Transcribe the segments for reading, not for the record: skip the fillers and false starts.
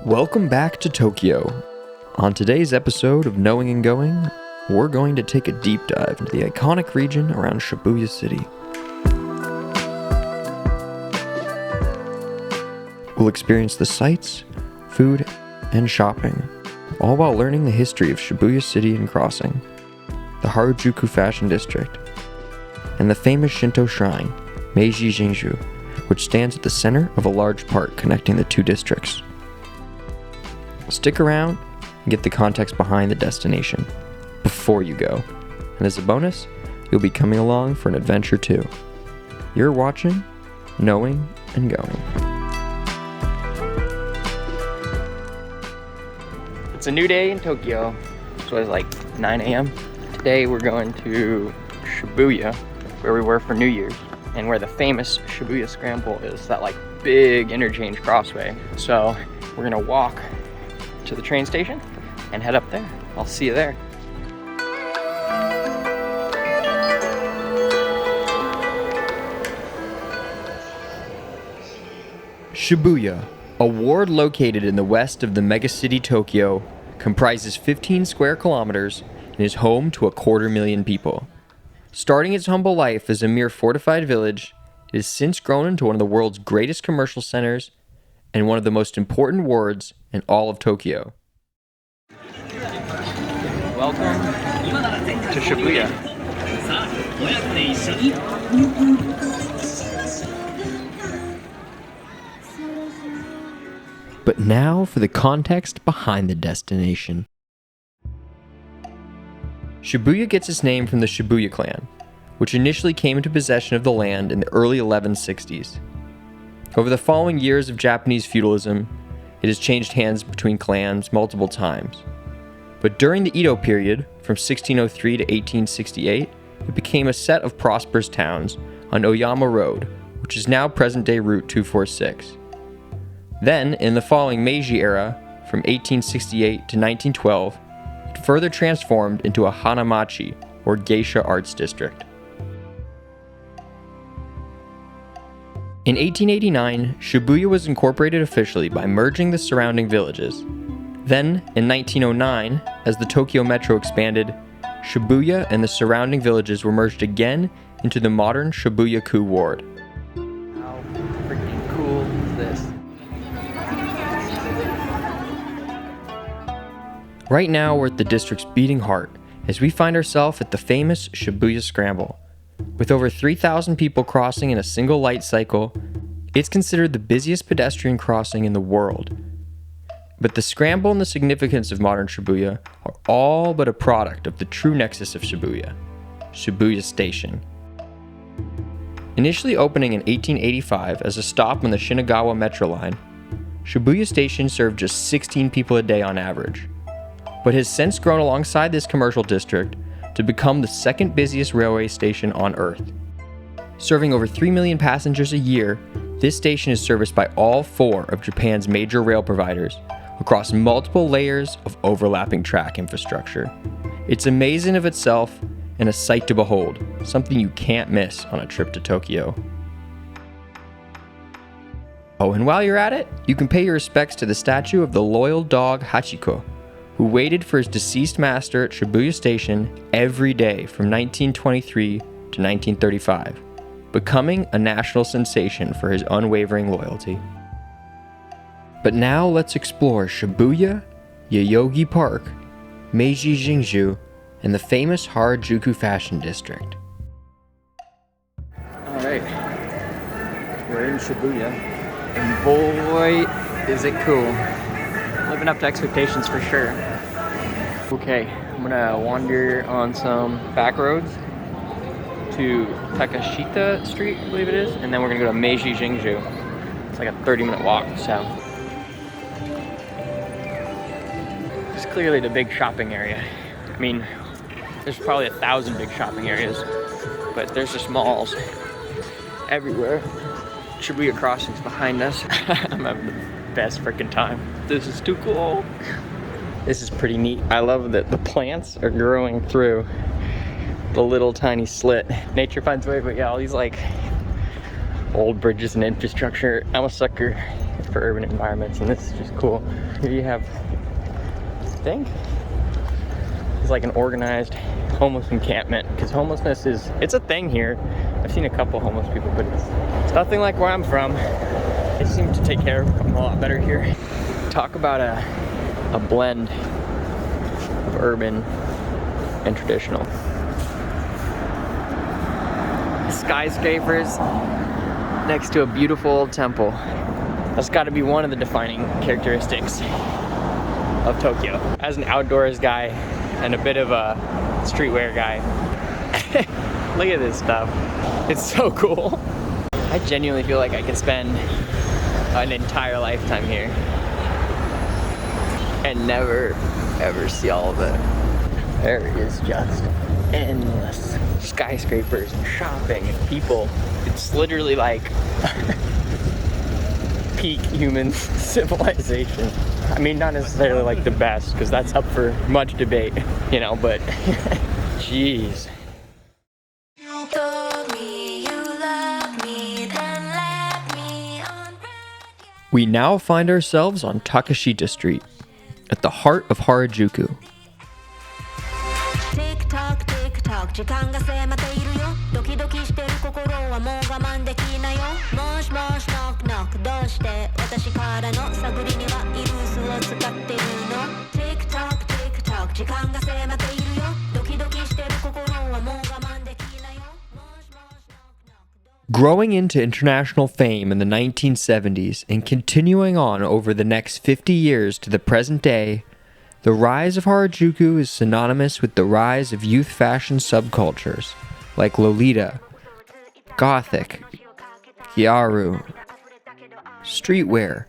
Welcome back to Tokyo. On today's episode of Knowing and Going, we're going to take a deep dive into the iconic region around Shibuya City. We'll experience the sights, food, and shopping, all while learning the history of Shibuya City and Crossing, the Harajuku Fashion District, and the famous Shinto shrine, Meiji Jingu, which stands at the center of a large park connecting the two districts. Stick around and get the context behind the destination before you go. And as a bonus, you'll be coming along for an adventure too. You're watching, Knowing and Going. It's a new day in Tokyo. So it's like 9 a.m. Today we're going to Shibuya, where we were for New Year's, and where the famous Shibuya Scramble is, that like big interchange crossway. So we're gonna walk to the train station and head up there. I'll see you there. Shibuya, a ward located in the west of the megacity Tokyo, comprises 15 square kilometers and is home to 250,000 people. Starting its humble life as a mere fortified village, it has since grown into one of the world's greatest commercial centers and one of the most important wards in all of Tokyo. Welcome to Shibuya. But now for the context behind the destination. Shibuya gets its name from the Shibuya clan, which initially came into possession of the land in the early 1160s. Over the following years of Japanese feudalism, it has changed hands between clans multiple times. But during the Edo period, from 1603 to 1868, it became a set of prosperous towns on Oyama Road, which is now present-day Route 246. Then, in the following Meiji era, from 1868 to 1912, it further transformed into a Hanamachi, or geisha arts district. In 1889, Shibuya was incorporated officially by merging the surrounding villages. Then, in 1909, as the Tokyo Metro expanded, Shibuya and the surrounding villages were merged again into the modern Shibuya-ku ward. How freaking cool is this? Right now, we're at the district's beating heart as we find ourselves at the famous Shibuya Scramble. With over 3,000 people crossing in a single light cycle, it's considered the busiest pedestrian crossing in the world. But the scramble and the significance of modern Shibuya are all but a product of the true nexus of Shibuya, Shibuya Station. Initially opening in 1885 as a stop on the Shinagawa Metro line, Shibuya Station served just 16 people a day on average, but has since grown alongside this commercial district to become the second busiest railway station on Earth. Serving over 3 million passengers a year, this station is serviced by all 4 of Japan's major rail providers across multiple layers of overlapping track infrastructure. It's amazing of itself and a sight to behold, something you can't miss on a trip to Tokyo. Oh, and while you're at it, you can pay your respects to the statue of the loyal dog Hachiko, who waited for his deceased master at Shibuya Station every day from 1923 to 1935, becoming a national sensation for his unwavering loyalty. But now let's explore Shibuya, Yoyogi Park, Meiji Jingu, and the famous Harajuku Fashion District. Alright, we're in Shibuya, and boy, is it cool. Living up to expectations for sure. Okay, I'm gonna wander on some back roads to Takashita Street, I believe it is, and then we're gonna go to Meiji Jingu. It's like a 30-minute walk, so. It's clearly the big shopping area. I mean, there's probably 1,000 big shopping areas, but there's just malls everywhere. Shibuya Crossing's behind us. I'm having the best freaking time. This is too cool. This is pretty neat. I love that the plants are growing through the little tiny slit. Nature finds a way, but yeah, all these like old bridges and infrastructure. I'm a sucker for urban environments, and this is just cool. Here you have, I think, it's like an organized homeless encampment, because homelessness it's a thing here. I've seen a couple homeless people, but it's nothing like where I'm from. They seem to take care of them a lot better here. Talk about a blend of urban and traditional. Skyscrapers next to a beautiful old temple. That's got to be one of the defining characteristics of Tokyo. As an outdoors guy and a bit of a streetwear guy, look at this stuff. It's so cool. I genuinely feel like I could spend an entire lifetime here and never ever see all of it. There is just endless skyscrapers and shopping and people. It's literally like peak human civilization. I mean, not necessarily like the best, because that's up for much debate, you know, but jeez. We now find ourselves on Takeshita Street, at the heart of Harajuku. Growing into international fame in the 1970s and continuing on over the next 50 years to the present day, the rise of Harajuku is synonymous with the rise of youth fashion subcultures like Lolita, Gothic, Gyaru, streetwear,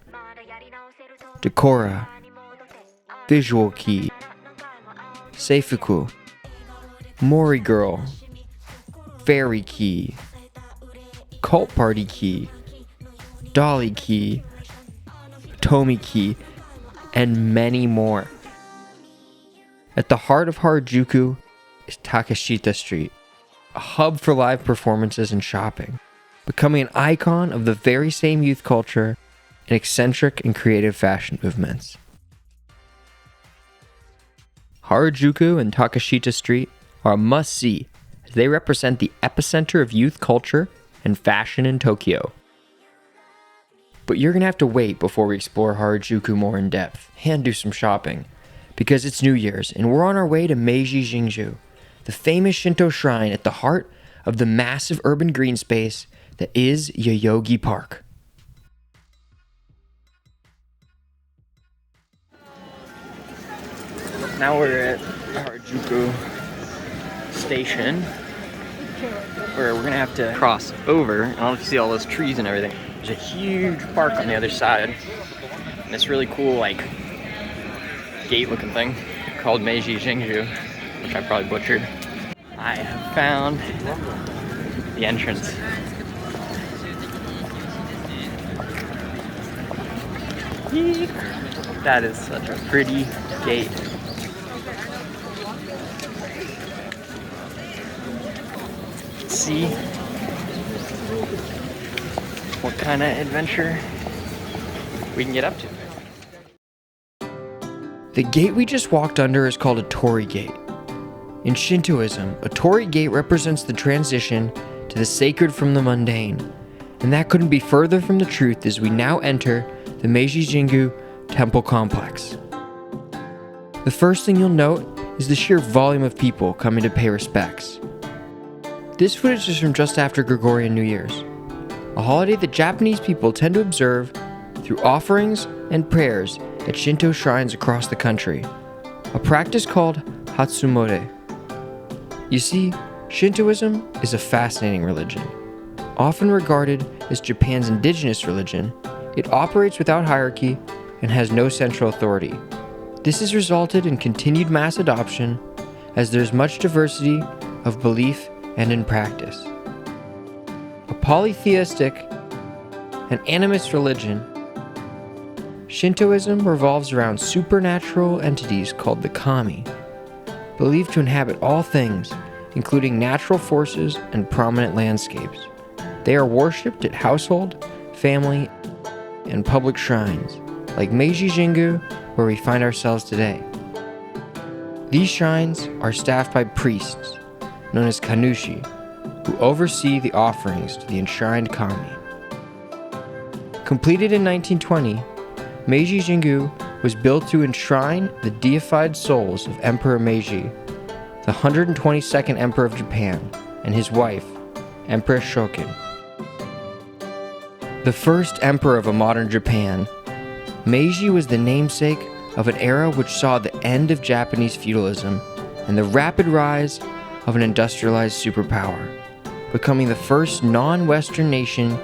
Decora, visual kei, seifuku, mori girl, fairy kei, cult party kei, dolly kei, Tomi kei, and many more. At the heart of Harajuku is Takeshita Street, a hub for live performances and shopping, becoming an icon of the very same youth culture and eccentric and creative fashion movements. Harajuku and Takeshita Street are a must-see, as they represent the epicenter of youth culture and fashion in Tokyo. But you're gonna have to wait before we explore Harajuku more in depth and do some shopping, because it's New Year's and we're on our way to Meiji Jingu, the famous Shinto shrine at the heart of the massive urban green space that is Yoyogi Park. Now we're at Harajuku Station, where we're gonna have to cross over. I don't know if you see all those trees and everything. There's a huge park on the other side, and this really cool, like, gate-looking thing called Meiji Jingu, which I probably butchered. I have found the entrance. Eek. That is such a pretty gate. See what kind of adventure we can get up to. The gate we just walked under is called a Torii Gate. In Shintoism, a Torii Gate represents the transition to the sacred from the mundane, and that couldn't be further from the truth as we now enter the Meiji Jingu temple complex. The first thing you'll note is the sheer volume of people coming to pay respects. This footage is from just after Gregorian New Year's, a holiday that Japanese people tend to observe through offerings and prayers at Shinto shrines across the country, a practice called Hatsumode. You see, Shintoism is a fascinating religion. Often regarded as Japan's indigenous religion, it operates without hierarchy and has no central authority. This has resulted in continued mass adoption as there's much diversity of belief and in practice. A polytheistic and animist religion, Shintoism revolves around supernatural entities called the kami, believed to inhabit all things, including natural forces and prominent landscapes. They are worshipped at household, family, and public shrines, like Meiji Jingu, where we find ourselves today. These shrines are staffed by priests, known as kanushi, who oversee the offerings to the enshrined kami. Completed in 1920, Meiji Jingu was built to enshrine the deified souls of Emperor Meiji, the 122nd Emperor of Japan, and his wife, Empress Shokin. The first emperor of a modern Japan, Meiji was the namesake of an era which saw the end of Japanese feudalism and the rapid rise of an industrialized superpower, becoming the first non-Western nation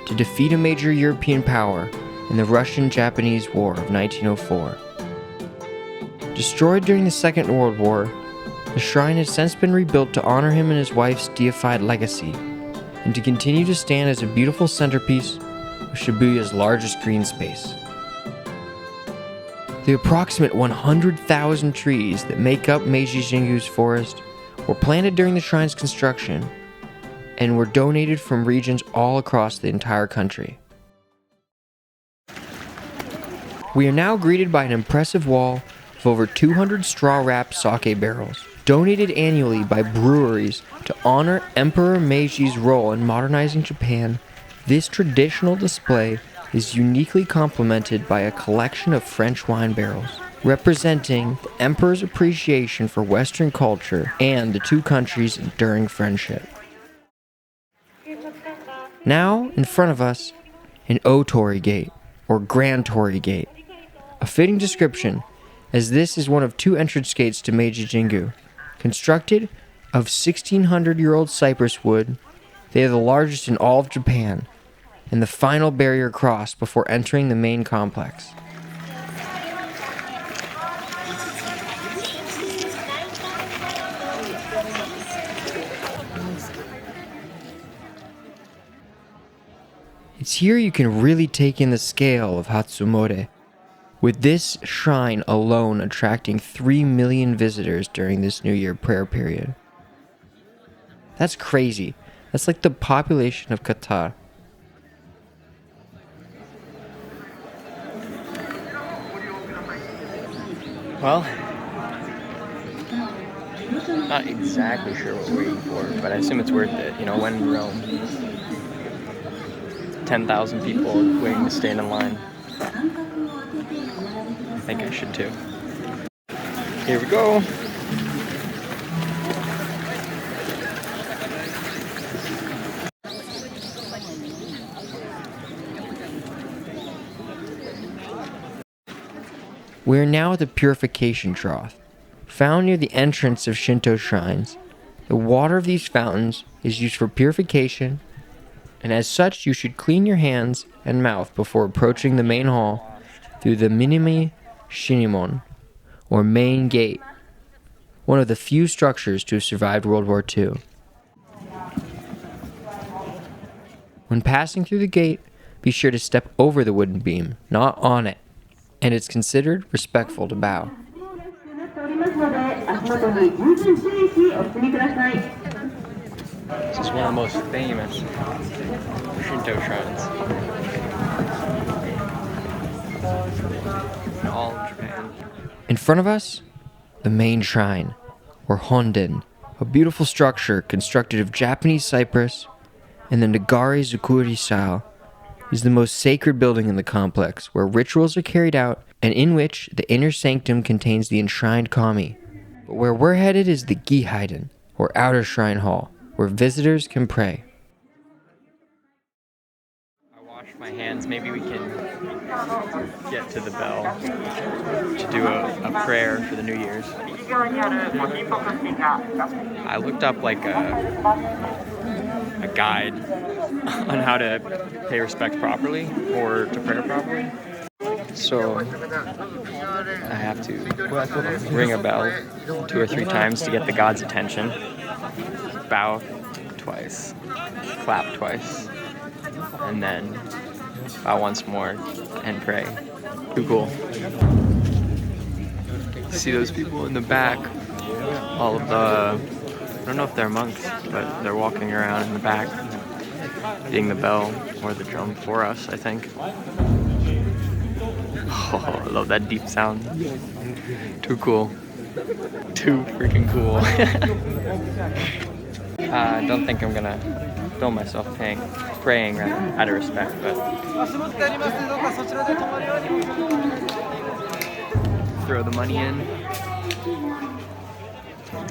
to defeat a major European power in the Russian-Japanese War of 1904. Destroyed during the Second World War, the shrine has since been rebuilt to honor him and his wife's deified legacy, and to continue to stand as a beautiful centerpiece of Shibuya's largest green space. The approximate 100,000 trees that make up Meiji Jingu's forest were planted during the shrine's construction and were donated from regions all across the entire country. We are now greeted by an impressive wall of over 200 straw-wrapped sake barrels, donated annually by breweries to honor Emperor Meiji's role in modernizing Japan. This traditional display is uniquely complemented by a collection of French wine barrels, representing the Emperor's appreciation for Western culture and the two countries' enduring friendship. Now, in front of us, an O-Torii Gate, or Grand Torii Gate, a fitting description, as this is one of two entrance gates to Meiji Jingu. Constructed of 1,600-year-old cypress wood, they are the largest in all of Japan, and the final barrier crossed before entering the main complex. It's here you can really take in the scale of Hatsumode, with this shrine alone attracting 3 million visitors during this New Year prayer period. That's crazy. That's like the population of Qatar. Well, not exactly sure what we're waiting for, but I assume it's worth it. You know, when in Rome, 10,000 people waiting to stand in line. I think I should too. Here we go. We are now at the purification trough, found near the entrance of Shinto shrines. The water of these fountains is used for purification, and as such you should clean your hands and mouth before approaching the main hall through the Minami Shinimon, or main gate, one of the few structures to have survived World War II. When passing through the gate, be sure to step over the wooden beam, not on it, and it's considered respectful to bow. This is one of the most famous Shinto shrines in all of Japan. In front of us, the main shrine, or Honden, a beautiful structure constructed of Japanese cypress and the Nagari Zukuri style, is the most sacred building in the complex, where rituals are carried out and in which the inner sanctum contains the enshrined kami. But where we're headed is the Gihaiden, or outer shrine hall, where visitors can pray. I washed my hands. Maybe we can get to the bell to do a prayer for the New Year's. I looked up like a guide on how to pay respect properly or to pray properly. So I have to ring a bell 2 or 3 times to get the god's attention. Bow twice, clap twice, and then bow once more and pray. Too cool. See those people in the back? All of the, I don't know if they're monks, but they're walking around in the back. hitting the bell or the drum for us, I think. Oh, I love that deep sound. Too cool. Too freaking cool. I don't think I'm gonna film myself praying rather, out of respect, but throw the money in.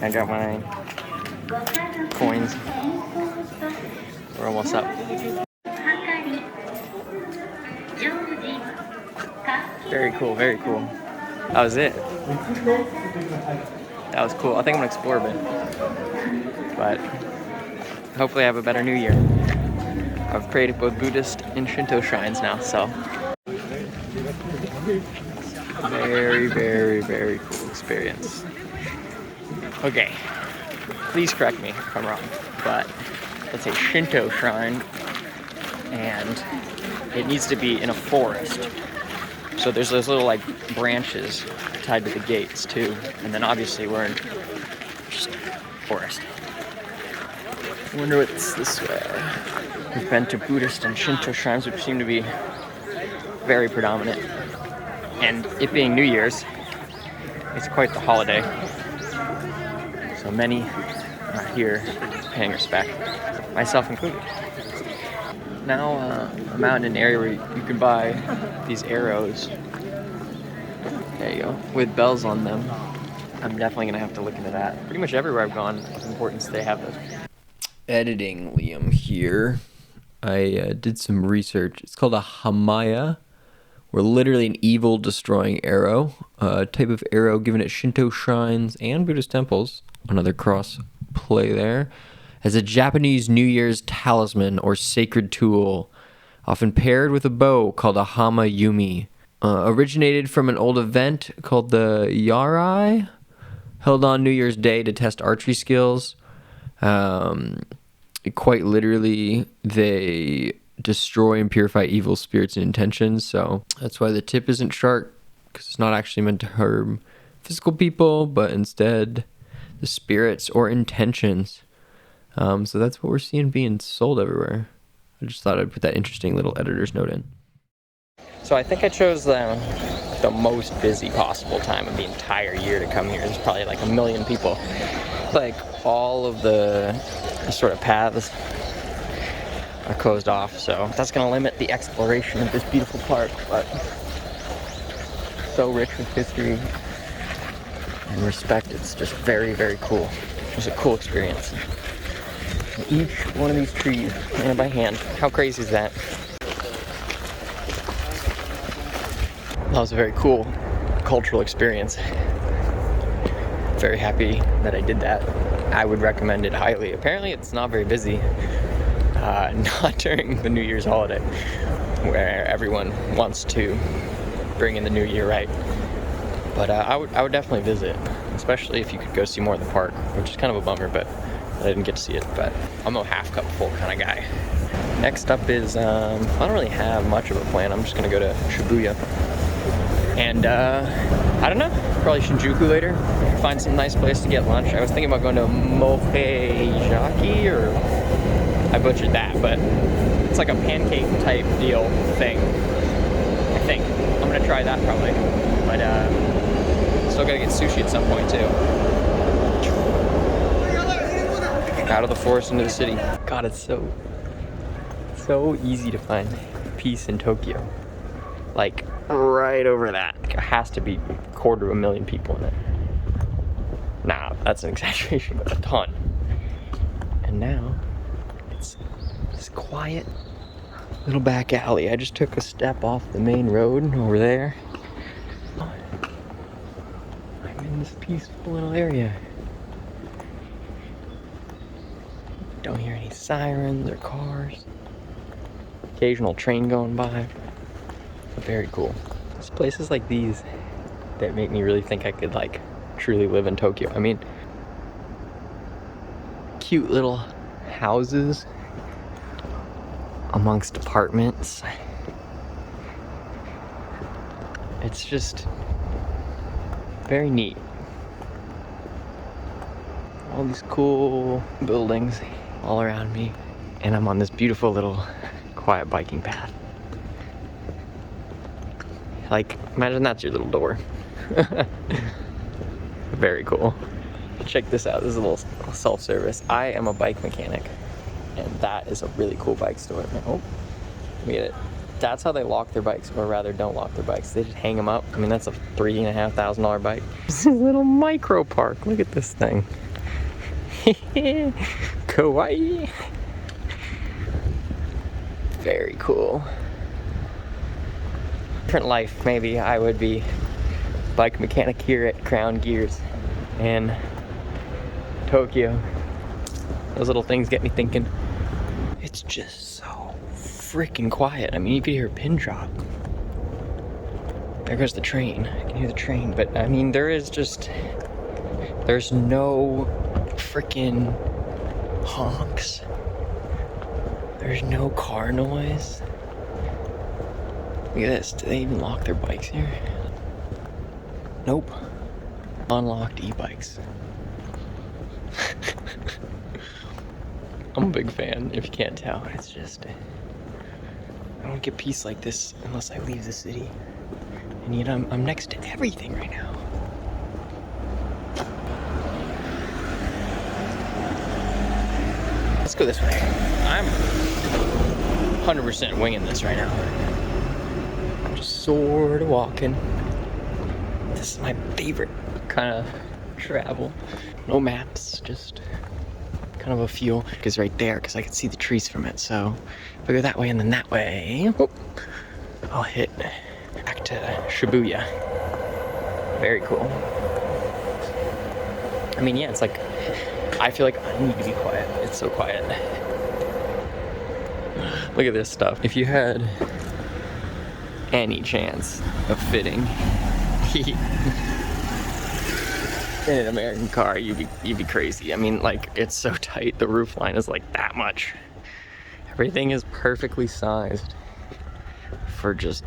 I got my coins. We're almost up. Very cool, very cool. That was it. That was cool. I think I'm gonna explore a bit. But hopefully I have a better new year. I've prayed at both Buddhist and Shinto shrines now, so. Very, very, very cool experience. Okay, please correct me if I'm wrong, but it's a Shinto shrine and it needs to be in a forest. So there's those little like branches tied to the gates too, and then obviously we're in just forest. I wonder what's this way. We've been to Buddhist and Shinto shrines, which seem to be very predominant. And it being New Year's, it's quite the holiday. So many are here paying respect, myself included. Now I'm out in an area where you can buy these arrows. There you go, with bells on them. I'm definitely gonna have to look into that. Pretty much everywhere I've gone of importance, they have those. Editing Liam here. I did some research. It's called a hamaya, or literally an evil destroying arrow. A type of arrow given at Shinto shrines and Buddhist temples. Another cross play there. As a Japanese New Year's talisman or sacred tool, often paired with a bow called a hama yumi. Originated from an old event called the Yarai, held on New Year's Day to test archery skills. Quite literally, they destroy and purify evil spirits and intentions, so that's why the tip isn't sharp, because it's not actually meant to harm physical people, but instead the spirits or intentions. So that's what we're seeing being sold everywhere. I just thought I'd put that interesting little editor's note in. So I think I chose the most busy possible time of the entire year to come here. There's probably like 1 million people. Like all of the sort of paths are closed off, so that's going to limit the exploration of this beautiful park, but so rich with history and respect. It's just very, very cool. It was a cool experience. Each one of these trees planted by hand. How crazy is that? That was a very cool cultural experience. Very happy that I did that. I would recommend it highly. Apparently it's not very busy. Not during the New Year's holiday, where everyone wants to bring in the new year right. But I would definitely visit, especially if you could go see more of the park, which is kind of a bummer, but I didn't get to see it. But I'm a half cup full kind of guy. Next up is, I don't really have much of a plan. I'm just gonna go to Shibuya. And I don't know, probably Shinjuku later. Find some nice place to get lunch. I was thinking about going to Mochejaki, or I butchered that, but it's like a pancake type deal thing, I think. I'm gonna try that probably, but still gotta get sushi at some point too. Out of the forest into the city. God, it's so easy to find peace in Tokyo. Like right over that. It has to be 250,000 people in it. Nah, that's an exaggeration, but a ton. And now it's this quiet little back alley. I just took a step off the main road over there. I'm in this peaceful little area. Don't hear any sirens or cars. Occasional train going by. Very cool. It's places like these that make me really think I could like truly live in Tokyo. I mean, cute little houses amongst apartments. It's just very neat. All these cool buildings all around me. and I'm on this beautiful little quiet biking path. Like, imagine that's your little door. Very cool. Check this out, this is a little self-service. I am a bike mechanic, and that is a really cool bike store. Oh, look at it. That's how they lock their bikes, or rather don't lock their bikes. They just hang them up. I mean, that's a $3,500 bike. This is a little micro park. Look at this thing. Kawaii. Very cool. Different life, maybe I would be bike mechanic here at Crown Gears in Tokyo. Those little things get me thinking. It's just so freaking quiet. I mean, you could hear a pin drop. There goes the train. I can hear the train, but I mean, there's no freaking honks. There's no car noise. Look at this. Do they even lock their bikes here? Nope. Unlocked e-bikes. I'm a big fan, if you can't tell. It's just, I don't get peace like this unless I leave the city. And yet I'm next to everything right now. Let's go this way. I'm 100% winging this right now. I'm just sort of walking. This is my favorite kind of travel. No maps, just kind of a feel. Because right there, because I can see the trees from it. So if I go that way and then that way, whoop, I'll hit back to Shibuya. Very cool. I mean, yeah, it's like, I feel like I need to be quiet. It's so quiet. Look at this stuff. If you had any chance of fitting in an American car, you'd be crazy. I mean, like, it's so tight. The roof line is like that much. Everything is perfectly sized for just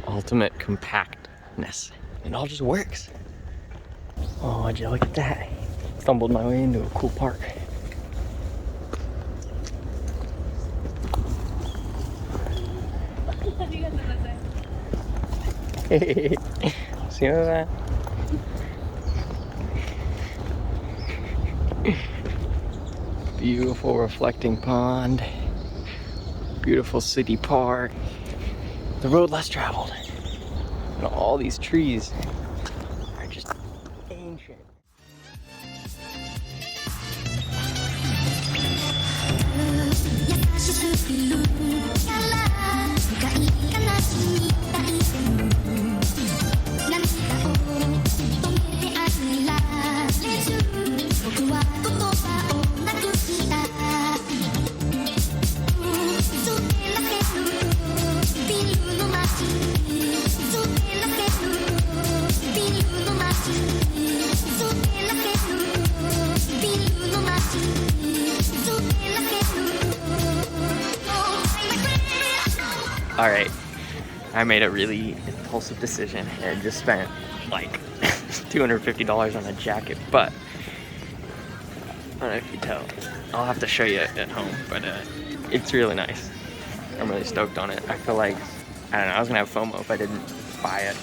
ultimate compactness. It all just works. Oh, would you look at that? Stumbled my way into a cool park. See that? Beautiful reflecting pond. Beautiful city park. The road less traveled. And all these trees are just ancient. All right, I made a really impulsive decision and just spent like $250 on a jacket, but I don't know if you tell. I'll have to show you at home, but it's really nice. I'm really stoked on it. I feel like, I don't know, I was gonna have FOMO if I didn't buy it.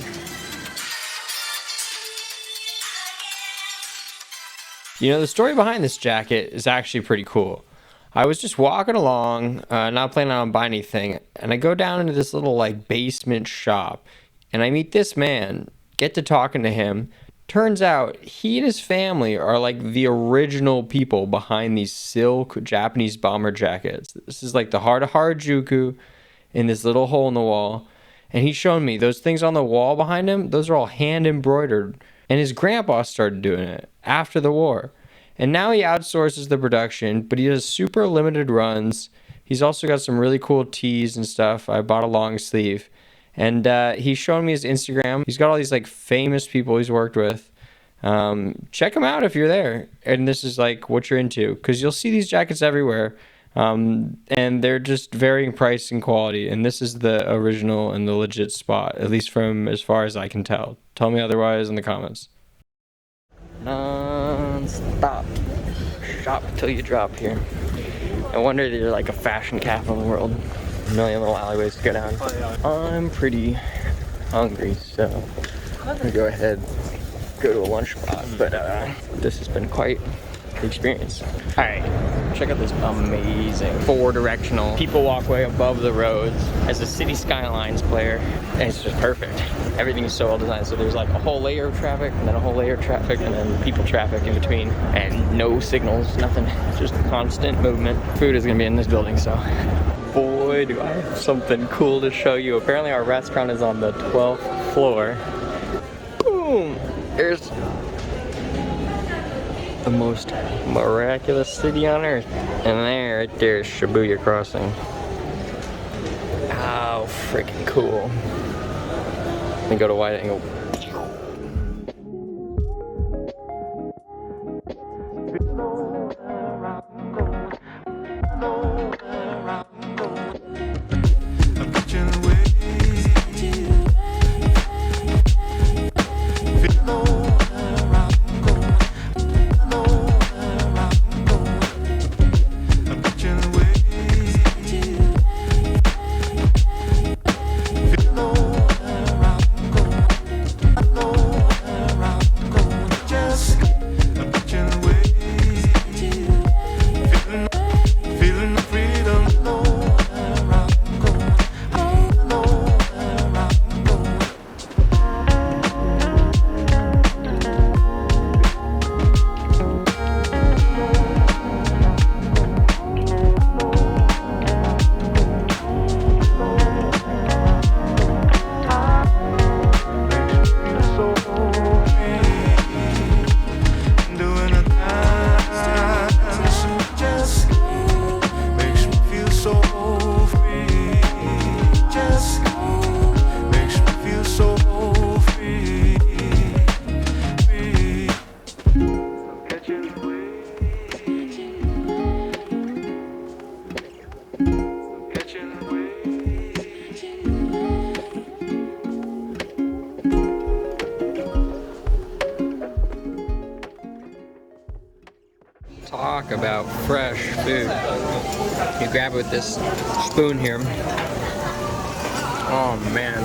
You know, the story behind this jacket is actually pretty cool. I was just walking along, not planning on buying anything, and I go down into this little like basement shop, and I meet this man, get to talking to him. Turns out he and his family are like the original people behind these silk Japanese bomber jackets. This is like the heart of Harajuku in this little hole in the wall. And he's showing me those things on the wall behind him, those are all hand embroidered. And his grandpa started doing it after the war. And now he outsources the production, but he does super limited runs. He's also got some really cool tees and stuff. I bought a long sleeve. And he's showing me his Instagram. He's got all these like famous people he's worked with. Check him out if you're there. And this is like what you're into. Because you'll see these jackets everywhere. And they're just varying price and quality. And this is the original and the legit spot. At least from as far as I can tell. Tell me otherwise in the comments. Non-stop. Shop till you drop here. No wonder they're like a fashion capital in the world. A million little alleyways to go down. I'm pretty hungry, so I'm gonna go ahead, go to a lunch spot. But this has been quite the experience. All right, check out this amazing 4-directional people walkway above the roads as a City Skylines player, and it's just perfect. Everything is so well designed. So there's like a whole layer of traffic, and then a whole layer of traffic, and then people traffic in between, and no signals, nothing, just constant movement. Food is gonna be in this building, so boy, do I have something cool to show you. Apparently our restaurant is on the 12th floor. Boom! There's the most miraculous city on earth. And there, right there is Shibuya Crossing. How freaking cool. Let me go to wide angle. Talk about fresh food. You grab it with this spoon here. Oh man,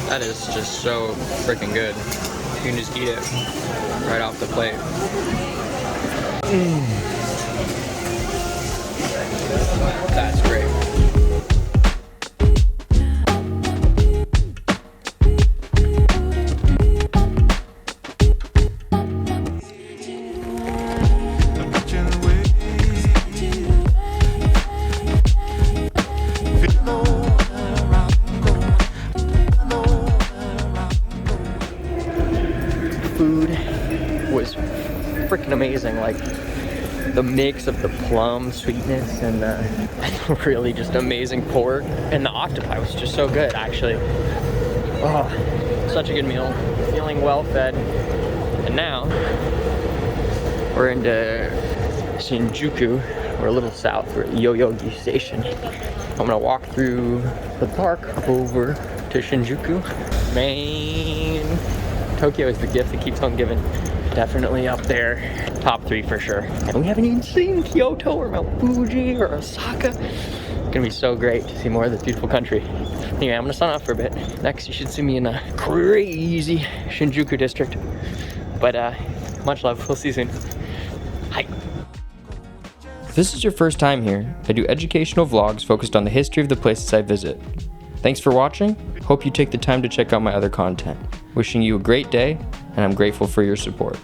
that is just so freaking good. You can just eat it right off the plate. That's great. Food was freaking amazing. Like the mix of the plum sweetness and the really just amazing pork, and the octopi was just so good actually. Oh, such a good meal. Feeling well fed. And now we're into Shinjuku. We're a little south. We're at Yoyogi Station. I'm gonna walk through the park over to Shinjuku. Man, Tokyo is the gift that keeps on giving. Definitely up there, top 3 for sure. And we haven't even seen Kyoto or Mount Fuji or Osaka. It's gonna be so great to see more of this beautiful country. Anyway, I'm gonna sign off for a bit. Next, you should see me in a crazy Shinjuku district. But much love, we'll see you soon. Hi. If this is your first time here, I do educational vlogs focused on the history of the places I visit. Thanks for watching. Hope you take the time to check out my other content. Wishing you a great day, and I'm grateful for your support.